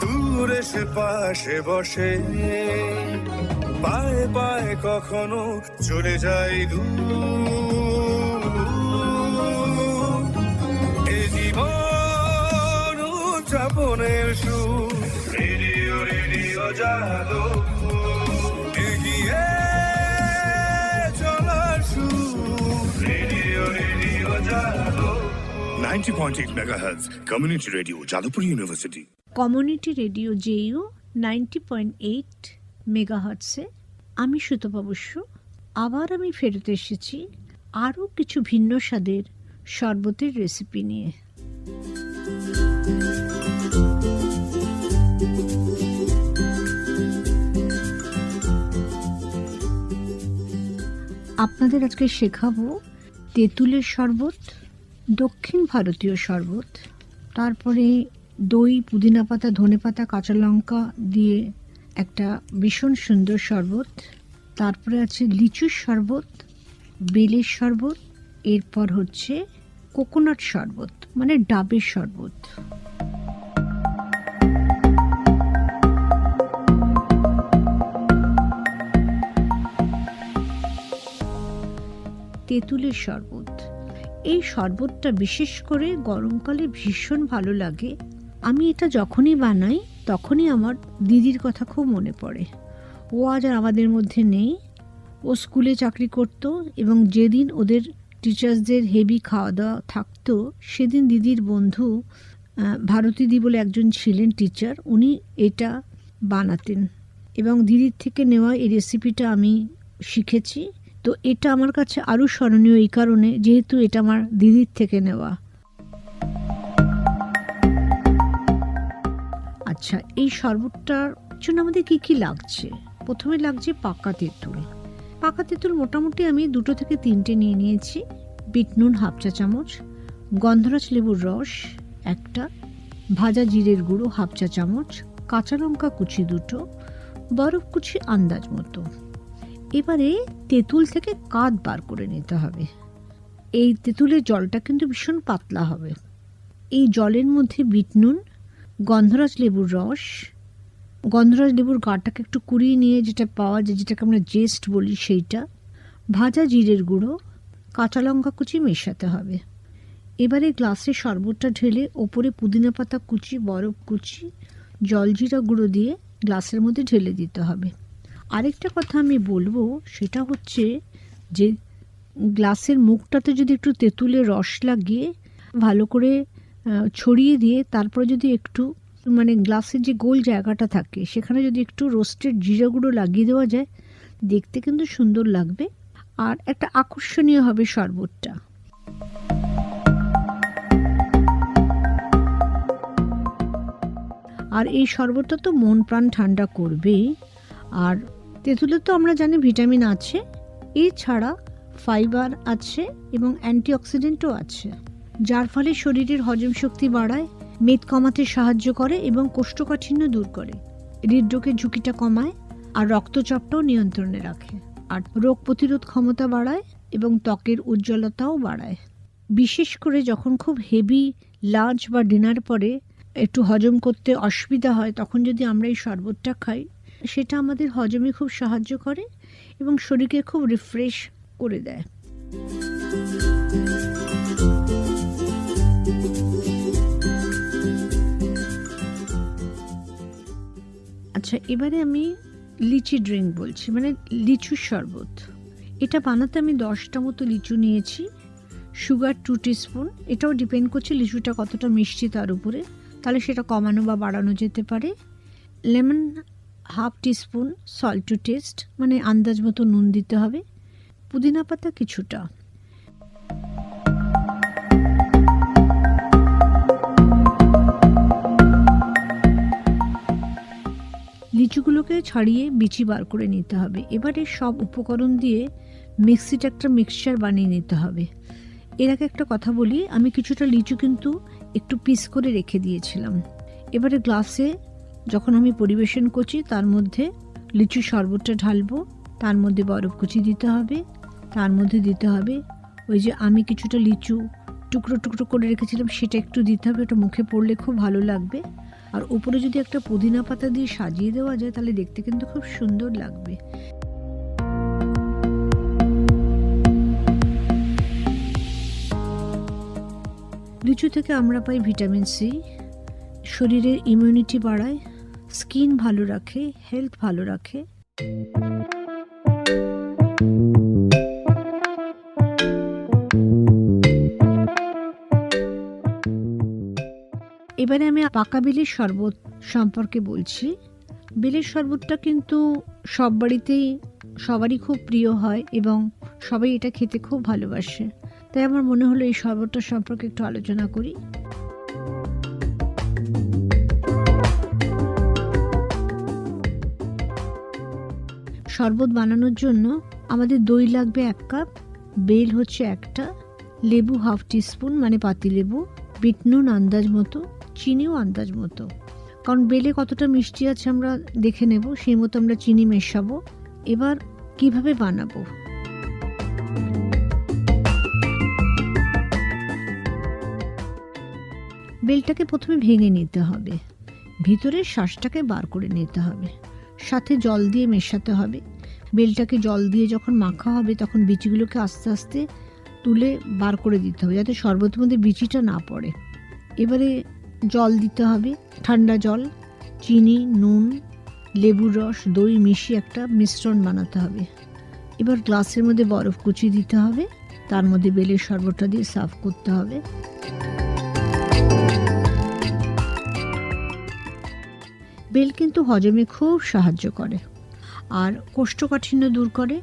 দূরে সে পাশে বসে, পায়ে পায়ে কখনো চলে যায় দূর। এ জীবন উদযাপনের সুর, রেডিও রেডিও জাদু, এগিয়ে চলার সুর, রেডিও রেডিও জাদু। 90.8 megahertz community radio, Jadavpur university. Community radio JU 90.8 মেগাহার্টসে আমি সুতপা বসু। আবার আমি ফেরত এসেছি আরও কিছু ভিন্ন স্বাদের শরবতের রেসিপি নিয়ে। আপনাদের আজকে শেখাবো তেঁতুলের শরবত, দক্ষিণ ভারতীয় শরবত, তারপরে দই, পুদিনা পাতা, ধনে পাতা, কাঁচা লঙ্কা দিয়ে একটা ভীষণ সুন্দর শরবত, তারপরে আছে লিচুর শরবত, বেলের শরবত, এরপর হচ্ছে কোকোনাট শরবত মানে ডাবের শরবত। তেঁতুলের শরবত, এই শরবতটা বিশেষ করে গরমকালে ভীষণ ভালো লাগে। আমি এটা যখনই বানাই তখনই আমার দিদির কথা খুব মনে পড়ে। ও আজ আর আমাদের মধ্যে নেই, ও স্কুলে চাকরি করত এবং যেদিন ওদের টিচার্সদের হেভি খাওয়া দাওয়া থাকতো সেদিন দিদির বন্ধু ভারতীদি বলে একজন ছিলেন টিচার, উনি এটা বানাতেন এবং দিদির থেকে নেওয়া এই রেসিপিটা আমি শিখেছি। তো এটা আমার কাছে আরও স্মরণীয় এই কারণে, যেহেতু এটা আমার দিদির থেকে নেওয়া। আচ্ছা, এই শরবতটার জন্য আমাদের কি কি লাগছে? প্রথমে লাগছে পাকা তেঁতুল। পাকা তেঁতুল মোটামুটি আমি 2 থেকে 3টে নিয়ে নিয়েছি। বিট নুন 1/2 চা চামচ, গন্ধরাজ লেবুর রস 1টা, ভাজা জিরের গুঁড়ো 1/2 চা চামচ, কাঁচা লঙ্কা কুচি 2টো, বরফ কুচি আন্দাজ মতো। এবারে তেঁতুল থেকে কাঁধ বার করে নিতে হবে। এই তেঁতুলের জলটা কিন্তু ভীষণ পাতলা হবে। এই জলের মধ্যে বিট নুন, গন্ধরাজ লেবুর রস, গন্ধরাজ লেবুর গাটাকে একটু কুড়িয়ে নিয়ে যেটা পাওয়া যায়, যেটাকে আমরা জেস্ট বলি, সেইটা, ভাজা জিরের গুঁড়ো, কাঁচা লঙ্কা কুচি মেশাতে হবে। এবারে গ্লাসে শরবতটা ঢেলে ওপরে পুদিনা পাতা কুচি, বরফ কুচি, জলজিরা গুঁড়ো দিয়ে গ্লাসের মধ্যে ঢেলে দিতে হবে। আরেকটা কথা আমি বলবো, সেটা হচ্ছে যে গ্লাসের মুখটাতে যদি একটু তেঁতুলের রস লাগিয়ে ভালো করে ছড়িয়ে দিয়ে তারপরে যদি একটু মানে গ্লাসের যে গোল জায়গাটা থাকে সেখানে যদি একটু রোস্টেড জিরা গুঁড়ো লাগিয়ে দেওয়া যায়, দেখতে কিন্তু সুন্দর লাগবে আর একটা আকর্ষণীয় হবে শরবতটা। আর এই শরবতটা তো মন প্রাণ ঠান্ডা করবেই। আর তেঁতুলের তো আমরা জানি ভিটামিন আছে, এছাড়া ফাইবার আছে এবং অ্যান্টিঅক্সিডেন্টও আছে, যার ফলে শরীরের হজম শক্তি বাড়ায়, মেদ কমাতে সাহায্য করে এবং কোষ্ঠকাঠিন্য দূর করে, হৃদরোগের ঝুঁকিটা কমায় আর রক্তচাপটাও নিয়ন্ত্রণে রাখে, আর রোগ প্রতিরোধ ক্ষমতা বাড়ায় এবং ত্বকের উজ্জ্বলতাও বাড়ায়। বিশেষ করে যখন খুব হেভি লাঞ্চ বা ডিনার পরে একটু হজম করতে অসুবিধা হয়, তখন যদি আমরা এই শরবতটা খাই, সেটা আমাদের হজমে খুব সাহায্য করে এবং শরীরকে খুব রিফ্রেশ করে দেয়। আচ্ছা, এবারে আমি লিচি ড্রিঙ্ক বলছি, মানে লিচুর শরবত। এটা বানাতে আমি 10টা মতো লিচু নিয়েছি, সুগার 2 টিস্পুন। এটাও ডিপেন্ড করছে লিচুটা কতটা মিষ্টি তার উপরে, তাহলে সেটা কমানো বা বাড়ানো যেতে পারে। Lemon 1/2 teaspoon, salt to taste মানে আন্দাজ মতো নুন দিতে হবে, পুদিনা পাতা কিছুটা। লিচুগুলোকে ছাড়িয়ে বিচি বার করে নিতে হবে। এবারে সব উপকরণ দিয়ে মিক্সিতে একটা মিক্সচার বানিয়ে নিতে হবে। এর আগে একটা কথা বলি, আমি কিছুটা লিচু কিন্তু একটু পিস করে রেখে দিয়েছিলাম। এবারে গ্লাসে যখন আমি পরিবেশন করছি তার মধ্যে লিচু শরবতটা ঢালবো, তার মধ্যে বরফ কুচি দিতে হবে, তার মধ্যে দিতে হবে ওই যে আমি কিছুটা লিচু টুকরো টুকরো করে রেখেছিলাম সেটা একটু দিতে হবে, ওটা মুখে পড়লে খুব ভালো লাগবে। আর উপরে যদি একটা পুদিনা পাতা দিয়ে সাজিয়ে দেওয়া যায় তাহলে দেখতে কিন্তু খুব সুন্দর লাগবে। লিচু থেকে আমরা পাই ভিটামিন সি, শরীরের ইমিউনিটি বাড়ায়, স্কিন ভালো রাখে, হেলথ ভালো রাখে। এবারে আমি পাকা বেলের শরবত সম্পর্কে বলছি। বেলের শরবতটা কিন্তু সব বাড়িতেই সবারই খুব প্রিয় হয় এবং সবাই এটা খেতে খুব ভালোবাসে, তাই আমার মনে হলো এই শরবতটা সম্পর্কে একটু আলোচনা করি। শরবত বানানোর জন্য আমাদের দই লাগবে 1 কাপ, বেল হচ্ছে 1টা, লেবু 1/2 টিস্পুন মানে পাতিলেবু, বিট নুন আন্দাজ মতো, চিনিও আন্দাজ মতো। কারণ বেলে কতটা মিষ্টি আছে আমরা দেখে নেব, সেই মতো আমরা চিনি মেশাবো। এবার কিভাবে বানাবো? বেলটাকে প্রথমে ভেঙে নিতে হবে, ভিতরের শ্বাসটাকে বার করে নিতে হবে, সাথে জল দিয়ে মেশাতে হবে। বেলটাকে জল দিয়ে যখন মাখা হবে তখন বিচিগুলোকে আস্তে আস্তে তুলে বার করে দিতে হবে যাতে শরবতের মধ্যে বিচিটা না পড়ে। এবারে জল দিতে হবে, ঠান্ডা জল, চিনি, নুন, লেবুর রস, দই মিশিয়ে একটা মিশ্রণ বানাতে হবে। এবার গ্লাসের মধ্যে বরফ কুচি দিতে হবে, তার মধ্যে বেলের শরবতটা দিয়ে সার্ভ করতে হবে। বেল কিন্তু হজমে খুব সাহায্য করে আর কোষ্ঠকাঠিন্য দূর করে।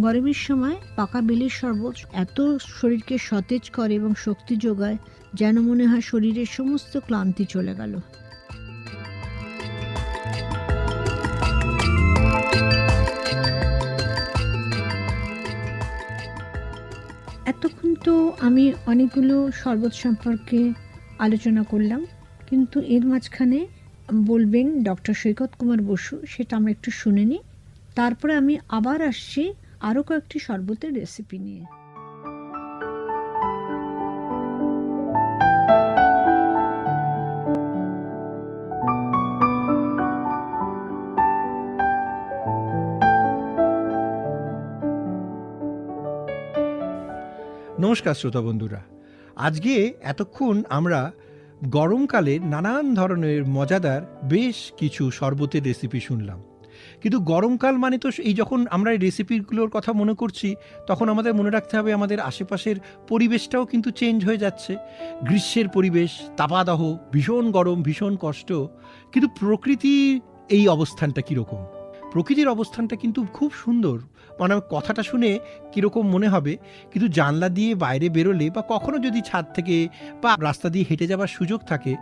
গরমের সময় পাকা বেলের শরবত এত শরীরকে সতেজ করে এবং শক্তি যোগায় যেন মনে হয় শরীরের সমস্ত ক্লান্তি চলে গেল। এতক্ষণ তো আমি অনেকগুলো শরবত সম্পর্কে আলোচনা করলাম, কিন্তু এর মাঝখানে বলবেন ডক্টর সৈকত কুমার বসু, সেটা আমরা একটু শুনে নিই। তারপরে আমি আবার আসছি আরও কয়েকটি শরবতের রেসিপি নিয়ে। নমস্কার শ্রোতা বন্ধুরা, আজকে এতক্ষণ আমরা গরমকালের নানান ধরনের মজাদার বেশ কিছু শরবতের রেসিপি শুনলাম। কিন্তু গরমকাল মানে তো এই যখন আমরা এই রেসিপিগুলোর কথা মনে করছি তখন আমাদের মনে রাখতে হবে আমাদের আশেপাশের পরিবেশটাও কিন্তু চেঞ্জ হয়ে যাচ্ছে। গ্রীষ্মের পরিবেশ, তাপাদহ, ভীষণ গরম, ভীষণ কষ্ট। কিন্তু প্রকৃতির এই অবস্থানটা কীরকম? প্রকৃতির অবস্থানটা কিন্তু খুব সুন্দর। মানে কথাটা শুনে কীরকম মনে হবে, কিন্তু জানলা দিয়ে বাইরে বেরোলে বা কখনো যদি ছাদ থেকে বা রাস্তা দিয়ে হেঁটে যাওয়ার সুযোগ থাকে,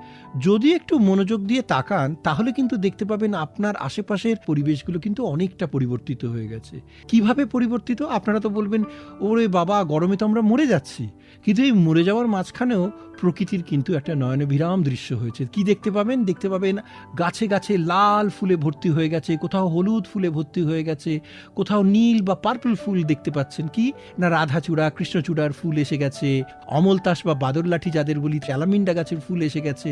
যদি একটু মনোযোগ দিয়ে তাকান তাহলে কিন্তু দেখতে পাবেন আপনার আশেপাশের পরিবেশগুলো কিন্তু অনেকটা পরিবর্তিত হয়ে গেছে। কিভাবে পরিবর্তিত? আপনারা তো বলবেন ওরে বাবা গরমে তো আমরা মরে যাচ্ছি, কিন্তু এই মরে যাওয়ার মাঝখানেও প্রকৃতির কিন্তু একটা নয়নবিরাম দৃশ্য হয়েছে। কি দেখতে পাবেন? দেখতে পাবেন গাছে গাছে লাল ফুলে ভর্তি হয়ে গেছে, কোথাও হলুদ ফুলে ভর্তি হয়ে গেছে, কোথাও নীল বা পার্পল ফুল দেখতে পাচ্ছেন। কি না, রাধাচূড়া, কৃষ্ণচূড়ার ফুল এসে গেছে, অমলতাস বা বাদরলাঠি যাদের বলি, চ্যালামিন্ডা গাছের ফুল এসে গেছে।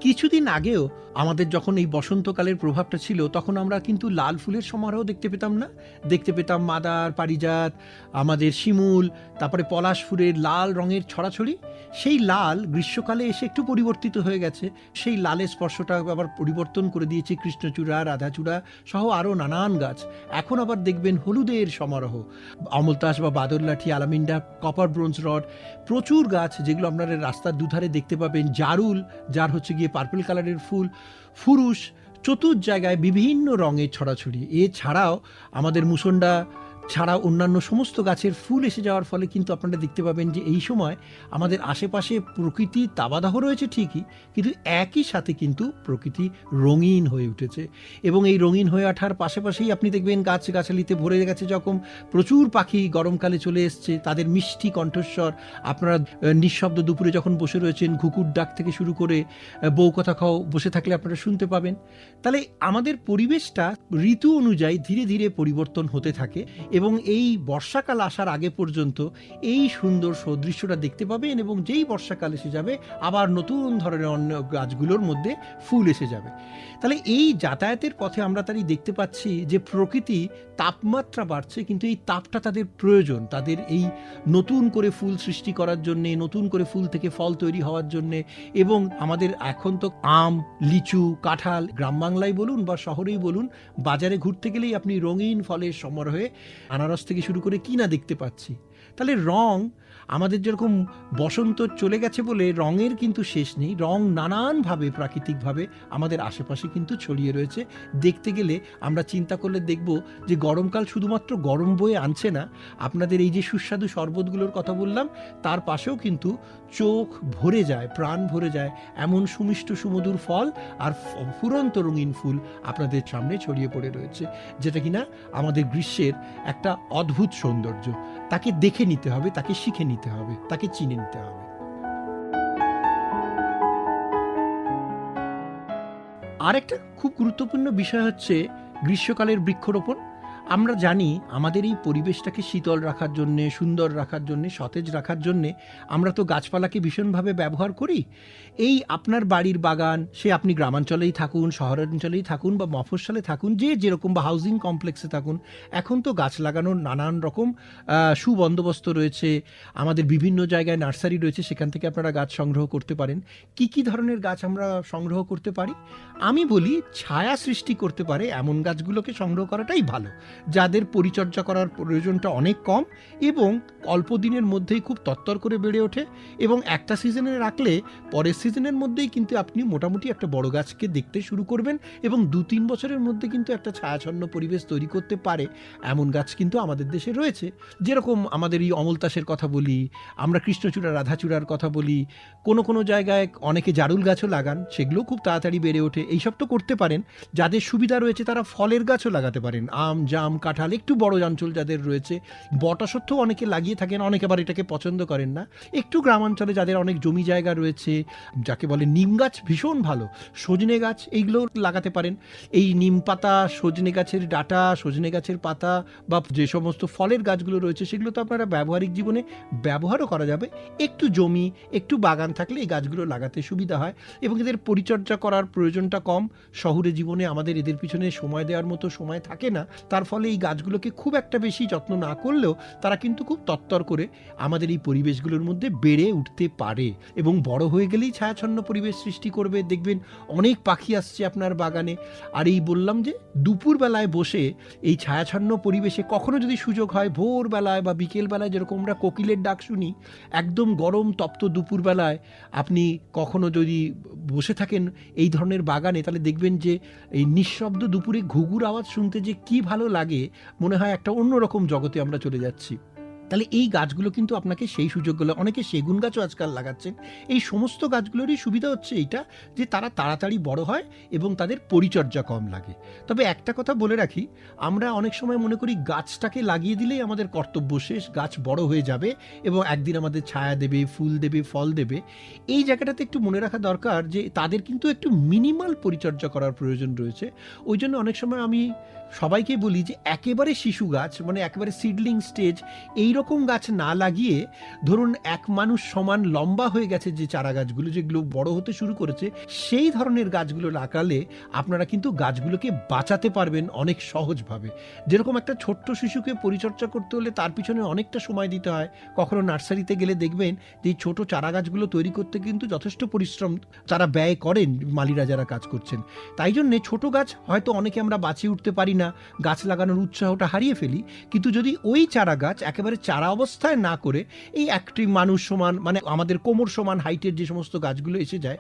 কিছুদিন আগেও আমাদের যখন এই বসন্তকালের প্রভাবটা ছিল তখন আমরা কিন্তু লাল ফুলের সমারোহ দেখতে পেতাম না? দেখতে পেতাম মাদার, পারিজাত, আমাদের শিমুল, তারপরে পলাশ ফুলের লাল রঙের ছড়াছড়ি। সেই লাল গ্রীষ্মকালে এসে একটু পরিবর্তিত হয়ে গেছে। সেই লালের স্পর্শটা আবার পরিবর্তন করে দিয়েছে কৃষ্ণচূড়া, রাধাচূড়া সহ আরও নানান গাছ। এখন আবার দেখবেন হলুদের সমারোহ, অমলতাস বা বাদরলাঠি, আলামিন্ডা, কপার ব্রোঞ্জ রড, প্রচুর গাছ যেগুলো আপনারা রাস্তার দুধারে দেখতে পাবেন। জারুল, যার হচ্ছে গিয়ে পার্পল কালারের ফুল, ফুরুষ, চতুর জায়গায় বিভিন্ন রঙের ছড়াছড়ি। এছাড়াও আমাদের মুসন্ডা ছাড়া অন্যান্য সমস্ত গাছের ফুল এসে যাওয়ার ফলে কিন্তু আপনারা দেখতে পাবেন যে এই সময় আমাদের আশেপাশে প্রকৃতির তাবাদাহ রয়েছে ঠিকই, কিন্তু একই সাথে কিন্তু প্রকৃতি রঙিন হয়ে উঠেছে। এবং এই রঙিন হয়ে ওঠার পাশাপাশি আপনি দেখবেন গাছগাছালিতে ভরে গেছে, যখন প্রচুর পাখি গরমকালে চলে এসছে, তাদের মিষ্টি কণ্ঠস্বর আপনারা নিঃশব্দ দুপুরে যখন বসে রয়েছেন, ঘুঘুর ডাক থেকে শুরু করে বউ কথা খাও বসে থাকলে আপনারা শুনতে পাবেন। তাহলে আমাদের পরিবেশটা ঋতু অনুযায়ী ধীরে ধীরে পরিবর্তন হতে থাকে এবং এই বর্ষাকাল আসার আগে পর্যন্ত এই সুন্দর সদৃশ্যটা দেখতে পাবেন, এবং যেই বর্ষাকাল এসে যাবে আবার নতুন ধরনের অন্য গাছগুলোর মধ্যে ফুল এসে যাবে। তাহলে এই যাতায়াতের পথে আমরা তারই দেখতে পাচ্ছি যে প্রকৃতি তাপমাত্রা বাড়ছে, কিন্তু এই তাপটা তাদের প্রয়োজন, তাদের এই নতুন করে ফুল সৃষ্টি করার জন্যে, নতুন করে ফুল থেকে ফল তৈরি হওয়ার জন্যে। এবং আমাদের এখন তো আম, লিচু, কাঁঠাল, গ্রাম বাংলায় বলুন বা শহরেই বলুন, বাজারে ঘুরতে গেলেই আপনি রঙিন ফলের সমারোহে আনারস থেকে শুরু করে কি না দেখতে পাচ্ছি। তাহলে রং আমাদের যেরকম বসন্ত চলে গেছে বলে রঙের কিন্তু শেষ নেই, রং নানানভাবে প্রাকৃতিকভাবে আমাদের আশেপাশে কিন্তু ছড়িয়ে রয়েছে। দেখতে গেলে আমরা চিন্তা করলে দেখব যে গরমকাল শুধুমাত্র গরম বয়ে আনছে না, আপনাদের এই যে সুস্বাদু শরবতগুলোর কথা বললাম তার পাশেও কিন্তু চোখ ভরে যায়, প্রাণ ভরে যায় এমন সুমিষ্ট সুমধুর ফল আর ফুরন্ত রঙিন ফুল আপনাদের সামনে ছড়িয়ে পড়ে রয়েছে, যেটা কিনা আমাদের গ্রীষ্মের একটা অদ্ভুত সৌন্দর্য। তাকে দেখে নিতে হবে, তাকে শিখে নিতে হবে, তাকে চিনে নিতে হবে। আরেকটা খুব গুরুত্বপূর্ণ বিষয় হচ্ছে গ্রীষ্মকালের বৃক্ষরোপণ। আমরা জানি আমাদের এই পরিবেশটাকে শীতল রাখার জন্যে, সুন্দর রাখার জন্যে, সতেজ রাখার জন্যে আমরা তো গাছপালাকে ভীষণভাবে ব্যবহার করি। এই আপনার বাড়ির বাগান, সে আপনি গ্রামাঞ্চলেই থাকুন, শহরাঞ্চলেই থাকুন বা মফস্বলে থাকুন, যে যেরকম বা হাউজিং কমপ্লেক্সে থাকুন, এখন তো গাছ লাগানোর নানান রকম সুবন্দোবস্ত রয়েছে। আমাদের বিভিন্ন জায়গায় নার্সারি রয়েছে, সেখান থেকে আপনারা গাছ সংগ্রহ করতে পারেন। কি ধরনের গাছ আমরা সংগ্রহ করতে পারি? আমি বলি ছায়া সৃষ্টি করতে পারে এমন গাছগুলোকে সংগ্রহ করাটাই ভালো, যাদের পরিচর্যা করার প্রয়োজনটা অনেক কম এবং অল্প দিনের মধ্যেই খুব তত্তর করে বেড়ে ওঠে, এবং একটা সিজনে রাখলে পরের সিজনের মধ্যেই কিন্তু আপনি মোটামুটি একটা বড় গাছকে দেখতে শুরু করবেন, এবং 2-3 বছরের মধ্যে কিন্তু একটা ছায়াছন্ন পরিবেশ তৈরি করতে পারে এমন গাছ কিন্তু আমাদের দেশে রয়েছে। যেরকম আমাদের এই অমলতাসের কথা বলি, আমরা কৃষ্ণচূড়া, রাধাচূড়ার কথা বলি, কোনো জায়গায় অনেকে জারুল গাছও লাগান, সেগুলোও খুব তাড়াতাড়ি বেড়ে ওঠে। এইসব তো করতে পারেন। যাদের সুবিধা রয়েছে তারা ফলের গাছও লাগাতে পারেন, আম, জাম, কাঁঠাল। একটু বড় অঞ্চল যাদের রয়েছে, বটা সত্ত্বেও অনেকে লাগিয়ে থাকেন, অনেকে আবার এটাকে পছন্দ করেন না। একটু গ্রামাঞ্চলে যাদের অনেক জমি জায়গা রয়েছে, যাকে বলে নিম গাছ ভীষণ ভালো, সজনে গাছ, এইগুলো লাগাতে পারেন। এই নিম পাতা, সজনে গাছের ডাঁটা, সজনে গাছের পাতা বা যে সমস্ত ফলের গাছগুলো রয়েছে সেগুলো তো আপনারা ব্যবহারিক জীবনে ব্যবহারও করা যাবে। একটু জমি, একটু বাগান থাকলে এই গাছগুলো লাগাতে সুবিধা হয় এবং এদের পরিচর্যা করার প্রয়োজনটা কম। শহুরে জীবনে আমাদের এদের পিছনে সময় দেওয়ার মতো সময় থাকে না, তার ফলে এই গাছগুলোকে খুব একটা বেশি যত্ন না করলেও তারা কিন্তু খুব তত্তর করে আমাদের এই পরিবেশগুলোর মধ্যে বেড়ে উঠতে পারে এবং বড় হয়ে গেলেই ছায়াছন্ন পরিবেশ সৃষ্টি করবে। দেখবেন অনেক পাখি আসছে আপনার বাগানে। আর এই বললাম যে দুপুরবেলায় বসে এই ছায়াছন্ন পরিবেশে কখনো যদি সুযোগ হয়, ভোরবেলায় বা বিকেলবেলায় যেরকম আমরা কোকিলের ডাক শুনি, একদম গরম তপ্ত দুপুরবেলায় আপনি কখনো যদি বসে থাকেন এই ধরনের বাগানে, তাহলে দেখবেন যে এই নিঃশব্দ দুপুরে ঘুঘুর আওয়াজ শুনতে যে কি ভালো লাগে, মনে হয় একটা অন্যরকম জগতে আমরা চলে যাচ্ছি। তাহলে এই গাছগুলো কিন্তু আপনাকে সেই সুযোগগুলো, অনেকে সেগুন গাছও আজকাল লাগাচ্ছেন। এই সমস্ত গাছগুলোরই সুবিধা হচ্ছে এইটা যে তারা তাড়াতাড়ি বড় হয় এবং তাদের পরিচর্যা কম লাগে। তবে একটা কথা বলে রাখি, আমরা অনেক সময় মনে করি গাছটাকে লাগিয়ে দিলেই আমাদের কর্তব্য শেষ, গাছ বড় হয়ে যাবে এবং একদিন আমাদের ছায়া দেবে, ফুল দেবে, ফল দেবে। এই জায়গাটাতে একটু মনে রাখা দরকার যে তাদের কিন্তু একটু মিনিমাল পরিচর্যা করার প্রয়োজন রয়েছে। ওই জন্য অনেক সময় আমি সবাইকে বলি যে একেবারে শিশু গাছ, মানে একেবারে সিডলিং স্টেজ, এই রকম গাছ না লাগিয়ে ধরুন এক মানুষ সমান লম্বা হয়ে গেছে যে চারা গাছগুলো, যেগুলো বড় হতে শুরু করেছে, সেই ধরনের গাছগুলো লাগালে আপনারা কিন্তু গাছগুলোকে বাঁচাতে পারবেন অনেক সহজভাবে। যেরকম একটা ছোট্ট শিশুকে পরিচর্যা করতে হলে তার পিছনে অনেকটা সময় দিতে হয়। কখনো নার্সারিতে গেলে দেখবেন যে এই ছোট চারা গাছগুলো তৈরি করতে কিন্তু যথেষ্ট পরিশ্রম তারা ব্যয় করেন, মালিরা যারা কাজ করছেন। তাই জন্যে ছোট গাছ হয়তো অনেকে আমরা বাঁচিয়ে উঠতে পারি না, গাছ লাগানোর উৎসাহটা হারিয়ে ফেলি। কিন্তু যদি ওই চারা গাছ একেবারে চারা অবস্থায় না করে এই একটি মানুষ সমান, মানে আমাদের কোমর সমান হাইটের যে সমস্ত গাছগুলো এসে যায়,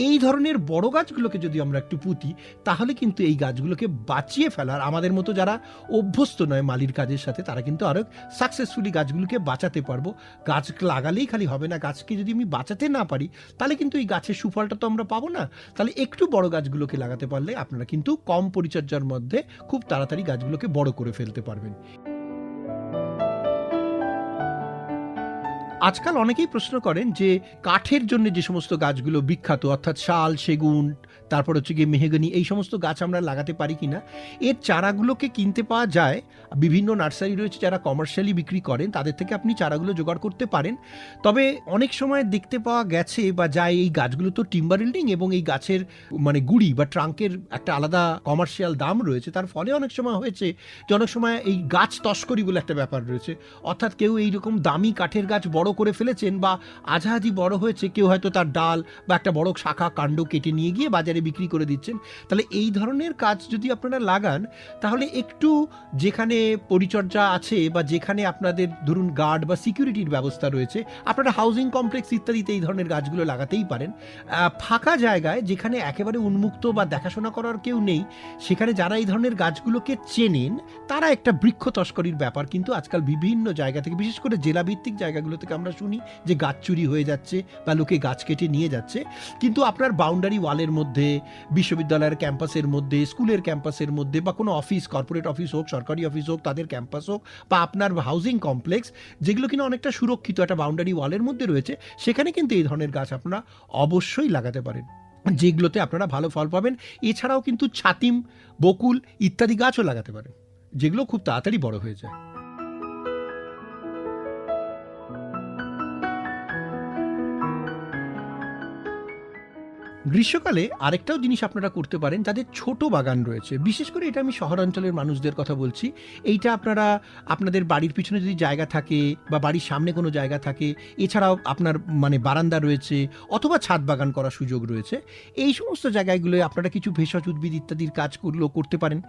এই ধরনের বড় গাছগুলোকে যদি আমরা একটু পুঁতি, তাহলে কিন্তু এই গাছগুলোকে বাঁচিয়ে ফেলার, আমাদের মতো যারা অভ্যস্ত নয় মালির কাজের সাথে, তারা কিন্তু আরো সাকসেসফুলি গাছগুলোকে বাঁচাতে পারবো। গাছ লাগালেই খালি হবে না, গাছকে যদি আমি বাঁচাতে না পারি তাহলে কিন্তু এই গাছের সুফলটা তো আমরা পাবো না। তাহলে একটু বড় গাছগুলোকে লাগাতে পারলে আপনারা কিন্তু কম পরিচর্যার মধ্যে খুব তাড়াতাড়ি গাছগুলোকে বড় করে ফেলতে পারবেন। আজকাল অনেকেই প্রশ্ন করেন যে কাঠের জন্য যে সমস্ত গাছগুলো বিখ্যাত, অর্থাৎ শাল, সেগুন, তারপর হচ্ছে গিয়ে মেহগনি, এই সমস্ত গাছ আমরা লাগাতে পারি কিনা। এর চারাগুলোকে কিনতে পাওয়া যায়, বিভিন্ন নার্সারি রয়েছে যারা কমার্শিয়ালি বিক্রি করেন, তাদের থেকে আপনি চারাগুলো জোগাড় করতে পারেন। তবে অনেক সময় দেখতে পাওয়া গেছে বা যায় এই গাছগুলো তো টিম্বার ইল্ডিং, এবং এই গাছের মানে গুড়ি বা ট্রাঙ্কের একটা আলাদা কমার্শিয়াল দাম রয়েছে। তার ফলে অনেক সময় হয়েছে যে অনেক সময় এই গাছ তস্করি বলে একটা ব্যাপার রয়েছে, অর্থাৎ কেউ এইরকম দামি কাঠের গাছ বড় করে ফেলেছেন বা আঝাআঝি বড় হয়েছে, কেউ হয়তো তার ডাল বা একটা বড় শাখা কাণ্ড কেটে নিয়ে গিয়ে বাজারে বিক্রি করে দিচ্ছেন। তাহলে এই ধরনের কাজ যদি আপনারা লাগান, তাহলে একটু যেখানে পরিচর্যা আছে বা যেখানে আপনাদের ধরুন গার্ড বা সিকিউরিটির ব্যবস্থা রয়েছে, আপনারা হাউজিং কমপ্লেক্স ইত্যাদিতে এই ধরনের গাছগুলো লাগাতেই পারেন। ফাঁকা জায়গায় যেখানে একেবারে উন্মুক্ত বা দেখাশোনা করার কেউ নেই, সেখানে যারা এই ধরনের গাছগুলোকে চেনেন, তারা একটা বৃক্ষ তস্করির ব্যাপার কিন্তু আজকাল বিভিন্ন জায়গা থেকে, বিশেষ করে জেলাভিত্তিক জায়গাগুলো থেকে আমরা শুনি যে গাছ চুরি হয়ে যাচ্ছে বা লোকে গাছ কেটে নিয়ে যাচ্ছে। কিন্তু আপনার বাউন্ডারি ওয়ালের মধ্যে, বিশ্ববিদ্যালয়ের ক্যাম্পাসের মধ্যে, স্কুলের ক্যাম্পাসের মধ্যে, বা কোনো অফিস, কর্পোরেট অফিস হোক, সরকারি অফিস হোক, তাদের ক্যাম্পাস হোক, বা আপনার হাউজিং কমপ্লেক্স যেগুলো কিনা অনেকটা সুরক্ষিত একটা বাউন্ডারি ওয়ালের মধ্যে রয়েছে, সেখানে কিন্তু এই ধরনের গাছ আপনারা অবশ্যই লাগাতে পারেন, যেগুলোতে আপনারা ভালো ফল পাবেন। এছাড়াও কিন্তু ছাতিম, বকুল ইত্যাদি গাছও লাগাতে পারেন, যেগুলো খুব তাড়াতাড়ি বড় হয়ে যায়। গ্রীষ্মকালে আরেকটাও জিনিস আপনারা করতে পারেন, যাদের ছোট বাগান রয়েছে, বিশেষ করে এটা আমি শহরাঞ্চলের মানুষদের কথা বলছি। এইটা আপনারা আপনাদের বাড়ির পিছনে যদি জায়গা থাকে বা বাড়ির সামনে কোনো জায়গা থাকে, এছাড়াও আপনার মানে বারান্দা রয়েছে অথবা ছাদ বাগান করার সুযোগ রয়েছে, এই সমস্ত জায়গাগুলোয় আপনারা কিছু ভেষজ উদ্ভিদ ইত্যাদির কাজগুলো করতে পারেন।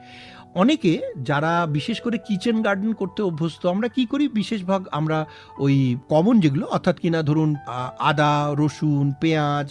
অনেকে যারা বিশেষ করে কিচেন গার্ডেন করতে অভ্যস্ত, আমরা কি করি, বিশেষ ভাগ আমরা ওই কমন যেগুলো, অর্থাৎ কিনা ধরুন আদা, রসুন, পেঁয়াজ,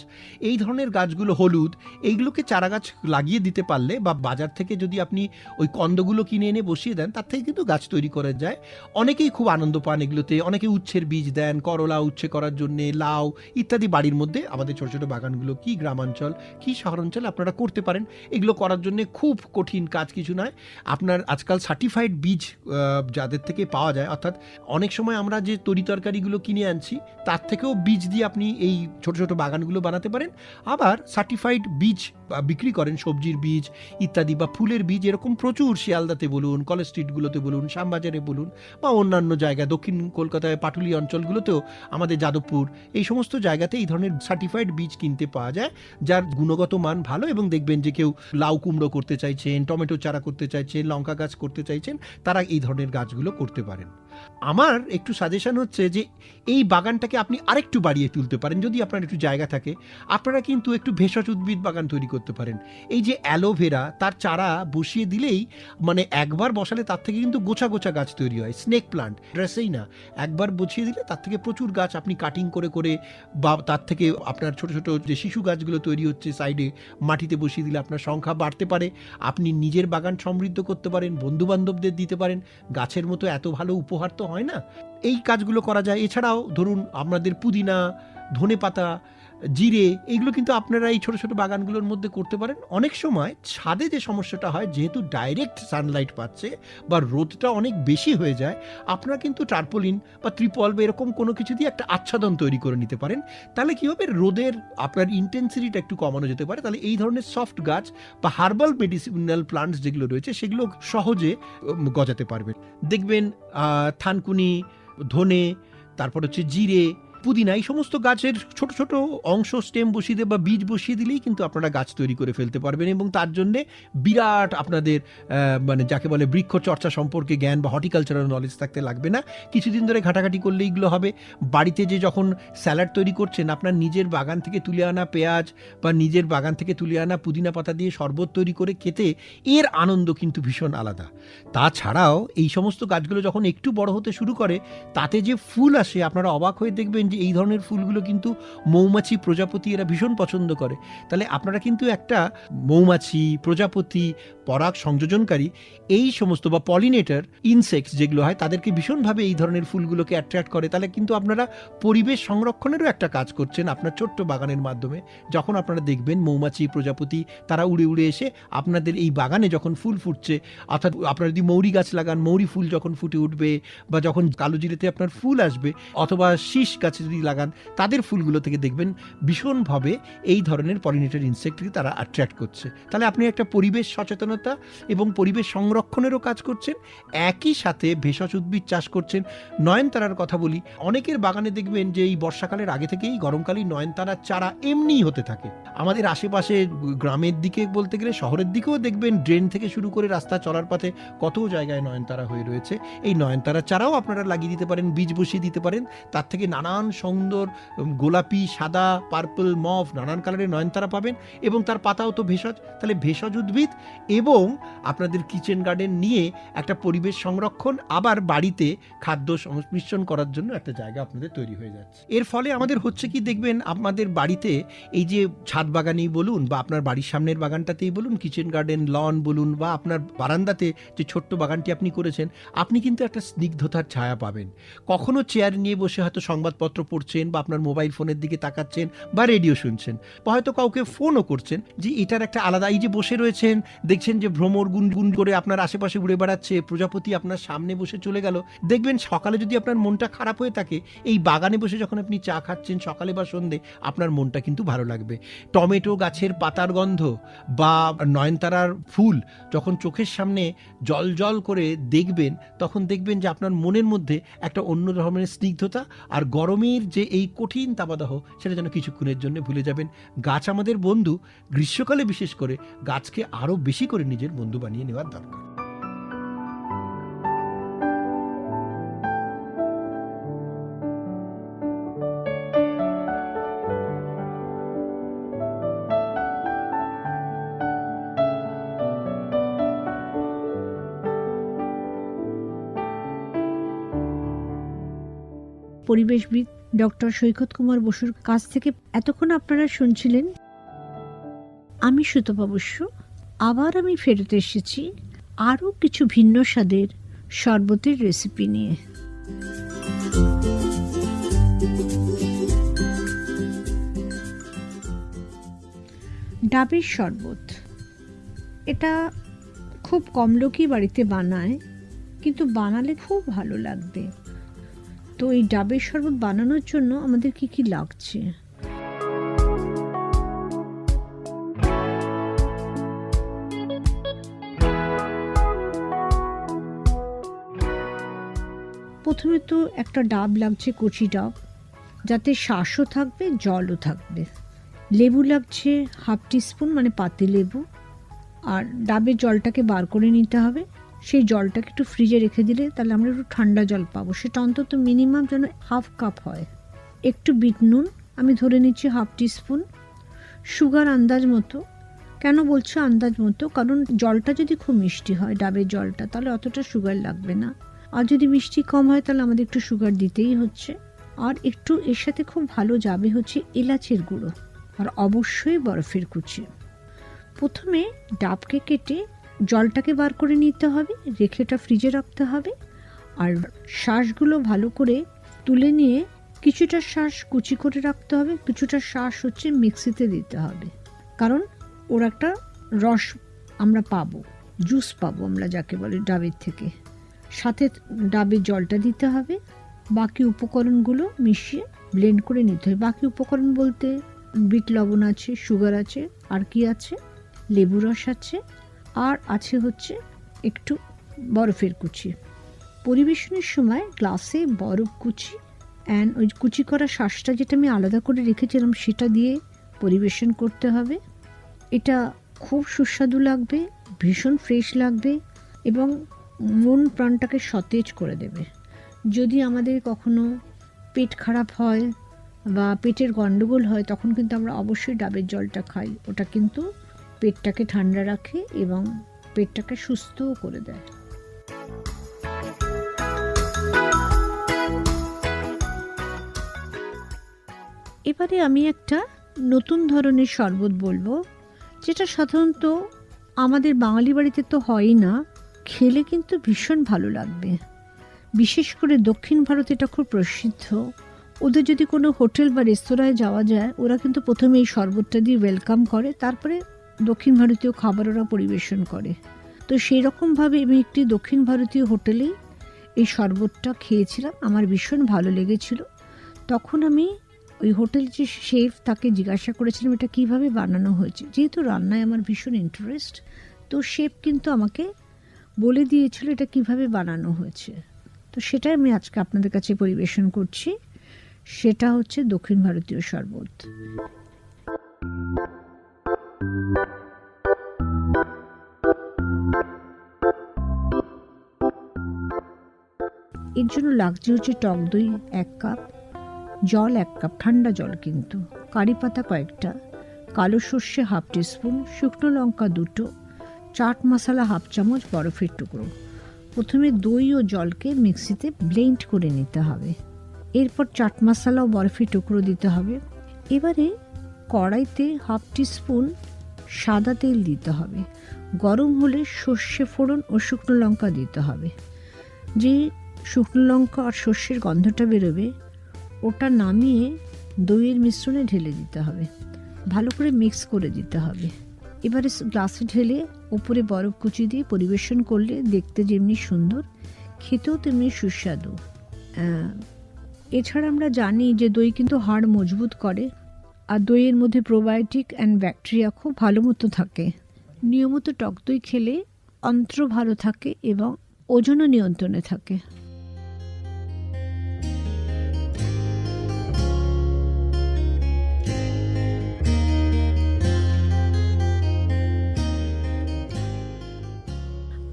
এই ধরনের গাছগুলো, হলুদ, এইগুলোকে চারা গাছ লাগিয়ে দিতে পারলে, বা বাজার থেকে যদি আপনি ওই কন্দগুলো কিনে এনে বসিয়ে দেন, তার থেকে কিন্তু গাছ তৈরি করা যায়। অনেকেই খুব আনন্দ পান এগুলোতে, অনেকে উচ্ছের বীজ দেন, করলা উচ্ছে করার জন্য, লাউ ইত্যাদি বাড়ির মধ্যে। আমাদের ছোট ছোট বাগানগুলো কি গ্রামাঞ্চল কি শহরাঞ্চলে আপনারা করতে পারেন। এগুলো করার জন্য খুব কঠিন কাজ কিছু নয়। আপনার আজকাল সার্টিফাইড বীজ যাদের থেকে পাওয়া যায়, অর্থাৎ অনেক সময় আমরা যে তরি তরকারিগুলো কিনে আনছি, তার থেকেও বীজ দিয়ে আপনি এই ছোট ছোট বাগানগুলো বানাতে পারেন। আবার সার্টিফাইড বীজ বিক্রি করেন, সবজির বীজ ইত্যাদি বা ফুলের বীজ, এরকম প্রচুর শিয়ালদাতে বলুন, কলেজ স্ট্রিটগুলোতে বলুন, শ্যামবাজারে বলুন, বা অন্যান্য জায়গায় দক্ষিণ কলকাতায় পাটুলি অঞ্চলগুলোতেও, আমাদের যাদবপুর, এই সমস্ত জায়গাতে এই ধরনের সার্টিফাইড বীজ কিনতে পাওয়া যায়, যার গুণগত মান ভালো। এবং দেখবেন যে কেউ লাউ কুমড়ো করতে চাইছেন, টমেটো চারা করতে চাইছেন, লঙ্কা গাছ করতে চাইছেন, তারা এই ধরনের গাছগুলো করতে পারেন। আমার একটু সাজেশন হচ্ছে যে এই বাগানটাকে আপনি আরেকটু বাড়িয়ে তুলতে পারেন, যদি আপনার একটু জায়গা থাকে। আপনারা কিন্তু একটু ভেষজ উদ্ভিদ বাগান তৈরি করতে পারেন। এই যে অ্যালোভেরা, তার চারা বসিয়ে দিলেই মানে একবার বসালে তার থেকে কিন্তু গোছা গোছা গাছ তৈরি হয়। স্নেক প্লান্ট ড্রেসেই না, একবার বসিয়ে দিলে তার থেকে প্রচুর গাছ আপনি কাটিং করে করে, বা তার থেকে আপনার ছোট ছোট যে শিশু গাছগুলো তৈরি হচ্ছে সাইডে, মাটিতে বসিয়ে দিলে আপনার সংখ্যা বাড়তে পারে। আপনি নিজের বাগান সমৃদ্ধ করতে পারেন, বন্ধু বান্ধবদের দিতে পারেন। গাছের মতো এত ভালো উপহার তো হয় না, এই কাজগুলো করা যায়। এছাড়াও ধরুন আপনাদের পুদিনা, ধনেপাতা, জিরে, এইগুলো কিন্তু আপনারা এই ছোট ছোট বাগানগুলোর মধ্যে করতে পারেন। অনেক সময় ছাদে যে সমস্যাটা হয়, যেহেতু ডাইরেক্ট সানলাইট পাচ্ছে বা রোদটা অনেক বেশি হয়ে যায়, আপনারা কিন্তু টার্পোলিন বা ত্রিপল বা এরকম কোনো কিছু দিয়ে একটা আচ্ছাদন তৈরি করে নিতে পারেন। তাহলে কী হবে, রোদের আপনার ইন্টেন্সিটিটা একটু কমানো যেতে পারে। তাহলে এই ধরনের সফট গাছ বা হার্বাল মেডিসিনাল প্লান্টস যেগুলো রয়েছে, সেগুলো সহজে গজাতে পারবেন। দেখবেন থানকুনি, ধনে, তারপর হচ্ছে জিরে, পুদিনা, এই সমস্ত গাছের ছোট ছোট অংশ স্টেম বসিয়ে দিয়ে বা বীজ বসিয়ে দিলেই কিন্তু আপনারা গাছ তৈরি করে ফেলতে পারবেন। এবং তার জন্যে বিরাট আপনাদের মানে যাকে বলে বৃক্ষ চর্চা সম্পর্কে জ্ঞান বা হর্টিকালচারাল নলেজ থাকতে লাগবে না। কিছুদিন ধরে ঘাটাঘাটি করলে এইগুলো হবে। বাড়িতে যে যখন স্যালাড তৈরি করছেন, আপনার নিজের বাগান থেকে তুলে আনা পেঁয়াজ বা নিজের বাগান থেকে তুলে আনা পুদিনা পাতা দিয়ে শরবত তৈরি করে খেতে, এর আনন্দ কিন্তু ভীষণ আলাদা। তাছাড়াও এই সমস্ত গাছগুলো যখন একটু বড় হতে শুরু করে, তাতে যে ফুল আসে, আপনারা অবাক হয়ে দেখবেন যে এই ধরনের ফুলগুলো কিন্তু মৌমাছি, প্রজাপতি এরা ভীষণ পছন্দ করে। তাহলে আপনারা কিন্তু একটা মৌমাছি, প্রজাপতি, পরাগ সংযোজনকারী, এই সমস্ত বা পলিনেটর ইনসেক্টস যেগুলো হয়, তাদেরকে ভীষণভাবে এই ধরনের ফুলগুলোকে অ্যাট্রাক্ট করে। তাহলে কিন্তু আপনারা পরিবেশ সংরক্ষণেরও একটা কাজ করছেন আপনার ছোট্ট বাগানের মাধ্যমে। যখন আপনারা দেখবেন মৌমাছি, প্রজাপতি তারা উড়ে উড়ে এসে আপনাদের এই বাগানে যখন ফুল ফুটছে, অর্থাৎ আপনারা যদি মৌরি গাছ লাগান, মৌরি ফুল যখন ফুটে উঠবে, বা যখন কালোজিরেতে আপনার ফুল আসবে, অথবা শীষ গাছে যদি লাগান, তাদের ফুলগুলো থেকে দেখবেন ভীষণভাবে এই ধরনের পলিনেটর ইনসেক্টকে তারা অ্যাট্রাক্ট করছে। তাহলে আপনি একটা পরিবেশ সচেতনতা এবং পরিবেশ সংরক্ষণেরও কাজ করছেন, একই সাথে ভেষজ উদ্ভিদ চাষ করছেন। নয়নতারার কথা বলি, অনেকের বাগানে দেখবেন যে এই বর্ষাকালের আগে থেকেই গরমকালেই নয়নতারার চারা এমনিই হতে থাকে। আমাদের আশেপাশে গ্রামের দিকে বলতে গেলে, শহরের দিকেও দেখবেন ড্রেন থেকে শুরু করে রাস্তা চলার পথে কত জায়গায় নয়নতারা হয়ে রয়েছে। এই নয়নতারার চারাও আপনারা লাগিয়ে দিতে পারেন, বীজ বসিয়ে দিতে পারেন। তার থেকে নানান সুন্দর গোলাপি, সাদা, পার্পল, মভ নানান কালারের নয়নতারা পাবেন, এবং তার পাতাও তো ভেষজ। তাহলে ভেষজ উদ্ভিদ এবং আপনাদের কিচেন গার্ডেন নিয়ে একটা পরিবেশ সংরক্ষণ, আবার বাড়িতে খাদ্য সংমিশ্রণ করার জন্য একটা জায়গা আপনাদের তৈরি হয়ে যাচ্ছে। এর ফলে আমাদের হচ্ছে কি, দেখবেন আপনাদের বাড়িতে এই যে ছাদ বাগানেই বলুন বা আপনার বাড়ির সামনের বাগানটাতেই বলুন, কিচেন গার্ডেন, লন বলুন, বা আপনার বারান্দাতে যে ছোট্ট বাগানটি আপনি করেছেন, আপনি কিন্তু একটা স্নিগ্ধতার ছায়া পাবেন। কখনো চেয়ার নিয়ে বসে হয়তো সংবাদপত্র পড়ছেন, বা আপনার মোবাইল ফোনের দিকে তাকাচ্ছেন, বা রেডিও শুনছেন, বা হয়তো কাউকে ফোনও করছেন, যে এটার একটা আলাদা, এই যে বসে রয়েছেন দেখছেন যে ভ্রমর গুনগুন করে আপনার আশেপাশে উড়ে বেড়াচ্ছে, প্রজাপতি আপনার সামনে বসে চলে গেল। দেখবেন সকালে যদি আপনার মনটা খারাপ হয়ে থাকে, এই বাগানে বসে যখন আপনি চা খাচ্ছেন সকালে বা সন্ধ্যে, আপনার মনটা কিন্তু ভালো লাগবে। টমেটো গাছের পাতার গন্ধ বা নয়নতারার ফুল যখন চোখের সামনে জল জল করে দেখবেন, তখন দেখবেন যে আপনার মনের মধ্যে একটা অন্য ধরনের স্নিগ্ধতা, আর গরমের যে এই কঠিন তাপদাহ, সেটা যেন কিছুক্ষণের জন্য ভুলে যাবেন। গাছ আমাদের বন্ধু, গ্রীষ্মকালে বিশেষ করে গাছকে আরও বেশি করে নিজের বন্ধু বানিয়ে নেওয়ার দরকার। পরিবেশবিদ ডক্টর সৈকত কুমার বসুর কাছ থেকে এতক্ষণ আপনারা শুনছিলেন। আমি সুতপা বসু, আবার আমি ফেরত এসেছি আরও কিছু ভিন্ন স্বাদের শরবতের রেসিপি নিয়ে। ডাবের শরবত, এটা খুব কম লোকই বাড়িতে বানায়, কিন্তু বানালে খুব ভালো লাগবে। তো এই ডাবের শরবত বানানোর জন্য আমাদের কি কি লাগছে? প্রথমে তো একটা ডাব লাগছে, কচি ডাব, যাতে শাঁসও থাকবে, জলও থাকবে। লেবু লাগছে হাফ টিস্পুন, মানে পাতি লেবু। আর ডাবের জলটাকে বার করে নিতে হবে। সেই জলটাকে একটু ফ্রিজে রেখে দিলে তাহলে আমরা একটু ঠান্ডা জল পাবো। সেটা অন্তত মিনিমাম যেন হাফ কাপ হয়। একটু বিট নুন আমি ধরে নিচ্ছি হাফ টিস্পুন। সুগার আন্দাজ মতো। কেন বলছো আন্দাজ মতো? কারণ জলটা যদি খুব মিষ্টি হয়, ডাবের জলটা, তাহলে অতটা সুগার লাগবে না। আর যদি মিষ্টি কম হয় তাহলে আমাদের একটু সুগার দিতেই হচ্ছে। আর একটু এর সাথে খুব ভালো যাবে হচ্ছে এলাচের গুঁড়ো, আর অবশ্যই বরফের কুচি। প্রথমে ডাবকে কেটে জলটাকে বার করে নিতে হবে, রেখে ওটা ফ্রিজে রাখতে হবে। আর শাঁসগুলো ভালো করে তুলে নিয়ে কিছুটা শাঁস কুচি করে রাখতে হবে, কিছুটা শাঁস হচ্ছে মিক্সিতে দিতে হবে। কারণ ওর একটা রস আমরা পাবো, জুস পাবো আমরা যাকে বলে ডাবের থেকে। সাথে ডাবের জলটা দিতে হবে। বাকি উপকরণগুলো মিশিয়ে ব্লেন্ড করে নিতে হবে। বাকি উপকরণ বলতে বিট লবণ আছে, সুগার আছে, আর কি আছে, লেবু রস আছে, আর আছে হচ্ছে একটু বরফের কুচি। পরিবেশনের সময় গ্লাসে বরফ কুচি অ্যান্ড ওই কুচি করা শাঁসটা যেটা আমি আলাদা করে রেখেছিলাম সেটা দিয়ে পরিবেশন করতে হবে। এটা খুব সুস্বাদু লাগবে, ভীষণ ফ্রেশ লাগবে এবং মন প্রাণটাকে সতেজ করে দেবে। যদি আমাদের কখনো পেট খারাপ হয় বা পেটের গণ্ডগোল হয়, তখন কিন্তু আমরা অবশ্যই ডাবের জলটা খাই। ওটা কিন্তু পেটটাকে ঠান্ডা রাখে এবং পেটটাকে সুস্থও করে দেয়। এবারে আমি একটা নতুন ধরনের শরবত বলবো, যেটা সাধারণত আমাদের বাঙালি বাড়িতে তো হয়ই না, খেলে কিন্তু ভীষণ ভালো লাগবে। বিশেষ করে দক্ষিণ ভারতে এটা খুব প্রসিদ্ধ। ওদের যদি কোনো হোটেল বা রেস্তোরাঁয় যাওয়া যায়, ওরা কিন্তু প্রথমে এই শরবতটা দিয়ে ওয়েলকাম করে, তারপরে দক্ষিণ ভারতীয় খাবার ওরা পরিবেশন করে। তো সেই রকমভাবে আমি একটি দক্ষিণ ভারতীয় হোটেলেই এই শরবতটা খেয়েছিলাম, আমার ভীষণ ভালো লেগেছিল। তখন আমি ওই হোটেল যে শেফ তাকে জিজ্ঞাসা করেছিলাম এটা কিভাবে বানানো হয়েছে। যেহেতু রান্নায় আমার ভীষণ ইন্টারেস্ট, তো শেফ কিন্তু আমাকে বলে দিয়েছিল এটা কিভাবে বানানো হয়েছে। তো সেটাই আমি আজকে আপনাদের কাছে পরিবেশন করছি। সেটা হচ্ছে দক্ষিণ ভারতীয় শরবত। এর জন্য লাগছে হচ্ছে টক দই 1 কাপ, জল 1 কাপ, ঠান্ডা জল কিন্তু, কারি পাতা কয়েকটা, কালো সর্ষে 1/2 টিস্পুন, শুকনো লঙ্কা 2টো, চাট মশলা 1/2 চামচ, বরফের টুকরো। প্রথমে দই ও জলকে মিক্সিতে ব্লেন্ড করে নিতে হবে। এরপর চাট মশলা ও বরফের টুকরো দিতে হবে। এবারে কড়াইতে 1/2 টিস্পুন সাদা তেল দিতে হবে। গরম হলে সর্ষে ফোড়ন ও শুকনো লঙ্কা দিতে হবে। যে শুকনো লঙ্কা আর সর্ষের গন্ধটা বেরোবে ওটা নামিয়ে দইয়ের মিশ্রণে ঢেলে দিতে হবে। ভালো করে মিক্স করে দিতে হবে। এবারে গ্লাসে ঢেলে ওপরে বরফ কুচি দিয়ে পরিবেশন করলে দেখতে যেমনি সুন্দর, খেতেও তেমনি সুস্বাদু। এছাড়া আমরা জানি যে দই কিন্তু হাড় মজবুত করে, আর দইয়ের মধ্যে প্রোবায়োটিক অ্যান্ড ব্যাকটেরিয়া খুব ভালো মতো থাকে। নিয়মিত টক দই খেলে অন্ত্র ভালো থাকে এবং ওজনও নিয়ন্ত্রণে থাকে।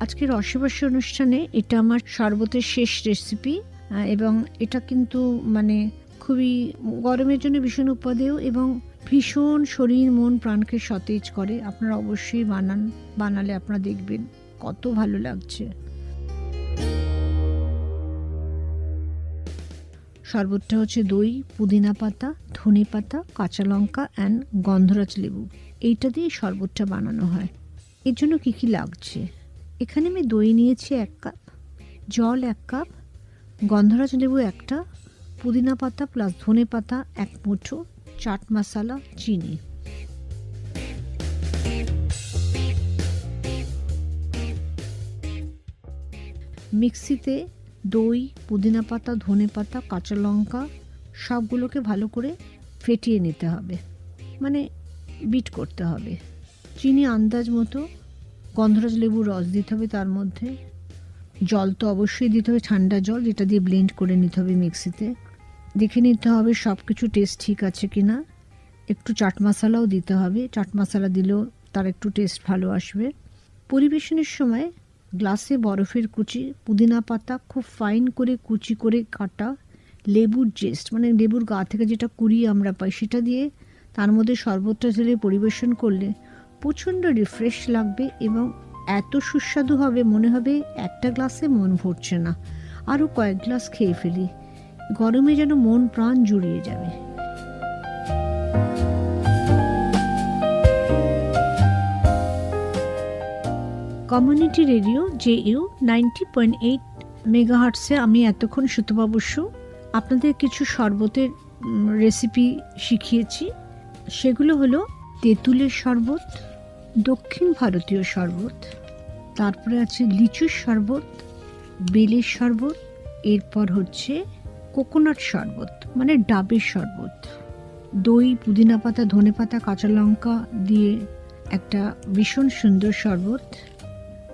আজকের রসবাসী অনুষ্ঠানে এটা আমার শরবতের শেষ রেসিপি, এবং এটা কিন্তু মানে খুবই গরমের জন্য ভীষণ উপাদেয় এবং ভীষণ শরীর মন প্রাণকে সতেজ করে। আপনারা অবশ্যই বানালে আপনারা দেখবেন কত ভালো লাগছে। শরবতটা হচ্ছে দই, পুদিনা পাতা, ধনে পাতা, কাঁচা লঙ্কা অ্যান্ড গন্ধরাজ লেবু, এইটা দিয়ে শরবতটা বানানো হয়। এর জন্য কী কী লাগছে, এখানে আমি দই নিয়েছি 1 কাপ, জল 1 কাপ, গন্ধরাজ লেবু 1টা, পুদিনা পাতা প্লাস ধনে পাতা 1 মুঠো, চাট মশলা, চিনি। মিক্সিতে দই, পুদিনা পাতা, ধনে পাতা, কাঁচা লঙ্কা সবগুলোকে ভালো করে ফেটিয়ে নিতে হবে, মানে বিট করতে হবে। চিনি আন্দাজ মতো, গন্ধরাজ লেবুর রস দিতে হবে তার মধ্যে, জল তো অবশ্যই দিতে হবে, ঠান্ডা জল, যেটা দিয়ে ব্লেন্ড করে নিতে হবে মিক্সিতে। দেখে নিতে হবে সব কিছু টেস্ট ঠিক আছে কিনা। একটু চাট মশলাও দিতে হবে, চাট মশলা দিলেও তার একটু টেস্ট ভালো আসবে। পরিবেশনের সময় গ্লাসে বরফের কুচি, পুদিনা পাতা খুব ফাইন করে কুচি করে কাটা, লেবুর জেস্ট মানে লেবুর গা থেকে যেটা কুড়িয়ে আমরা পাই সেটা দিয়ে তার মধ্যে শরবতটা ঢেলে পরিবেশন করলে প্রচণ্ড রিফ্রেশ লাগবে এবং এত সুস্বাদু হবে মনে হবে একটা গ্লাসে মন ভরছে না, আরও কয়েক গ্লাস খেয়ে ফেলি। গরমে যেন মন প্রাণ জুড়িয়ে যাবে। কমিউনিটি রেডিও JU 90.8 মেগাহার্টসে আমি এতক্ষণ সুতপা বসু আপনাদের কিছু শরবতের রেসিপি শিখিয়েছি। সেগুলো হলো তেঁতুলের শরবত, দক্ষিণ ভারতীয় শরবত, তারপরে আছে লিচুর শরবত, বেলের শরবত, এরপর হচ্ছে কোকোনাট শরবত মানে ডাবের শরবত, দই, পুদিনা পাতা, ধনে পাতা, কাঁচা লঙ্কা দিয়ে একটা ভীষণ সুন্দর শরবত।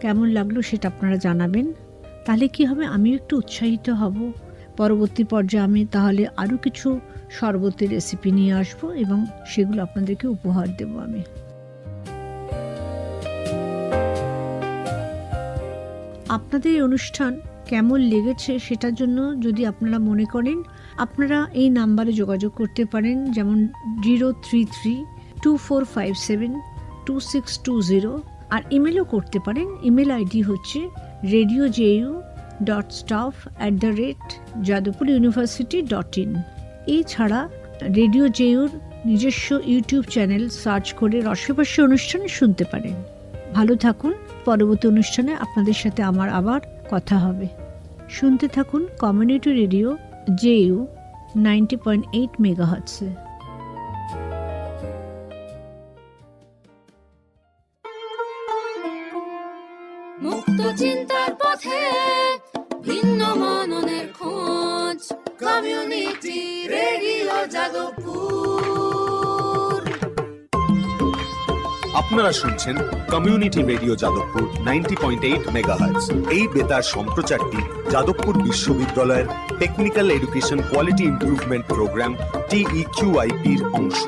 কেমন লাগলো সেটা আপনারা জানাবেন, তাহলে কি হবে আমিও একটু উৎসাহিত হব। পরবর্তী পর্যায়ে আমি তাহলে আরও কিছু শরবতের রেসিপি নিয়ে আসব এবং সেগুলো আপনাদেরকে উপহার দেব আমি। আপনাদের এই অনুষ্ঠান কেমন লেগেছে সেটার জন্য যদি আপনারা মনে করেন আপনারা এই নাম্বারে যোগাযোগ করতে পারেন, যেমন 03324572620, আর ইমেলও করতে পারেন। ইমেল আইডি হচ্ছে radioju.staff@jadavpuruniversity.in। এছাড়া রেডিও জেইউর নিজস্ব ইউটিউব চ্যানেল সার্চ করে রসবাসী অনুষ্ঠান শুনতে পারেন। ভালো থাকুন, পরবর্তী অনুষ্ঠানে আপনাদের সাথে আমার আবার কথা হবে। শুনতে থাকুন কমিউনিটি রেডিও JU 90.8 মেগাহার্টসে। মুক্ত চিন্তার পথে ভিন্ন মননের খোঁজ। Community radio Jadavpur. আপনারা শুনছেন কমিউনিটি রেডিও যাদবপুর 90.8 মেগাহার্টজ। এই বেতার সম্প্রচারটি যাদবপুর বিশ্ববিদ্যালয়ের technical education quality improvement programme TEQIP-র অংশ।